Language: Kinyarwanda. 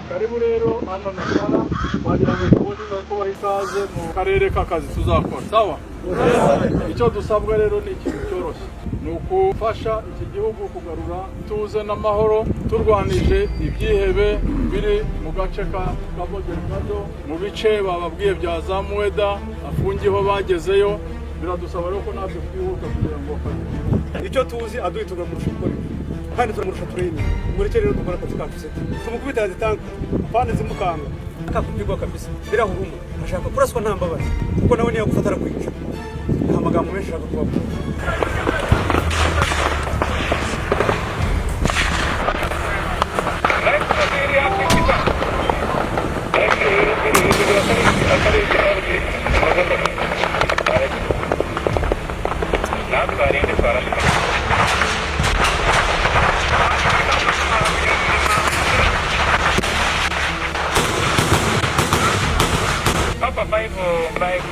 karibu rero hano Natala wagira ngo tubone kubaha ikaze mu karere k'akazi tuzakora sawa. Icyo dusabwa rero ni ikintu cyoroshye, ni ukufasha iki gihugu kugarura tuze n'amahoro turwanije ibyihebe biri mu gace ka Kabogerado, mu bice bababwiye bya za Mueda afungiho bagezeyo. Biradusaba rero ko natwe twihuta kugira ngo icyo tuzi aduhitunga mu rushukuri kandi turamurusha tureni mureke rero dukora akazi kacu se tumukubita yazitanka apana zimukanga akakubwirwa kabisa birahuruma ashaka kuraswa nta mbabazi kuko nawe niyo gufatara kwica nta magambo menshi ashaka kubaho. Baik,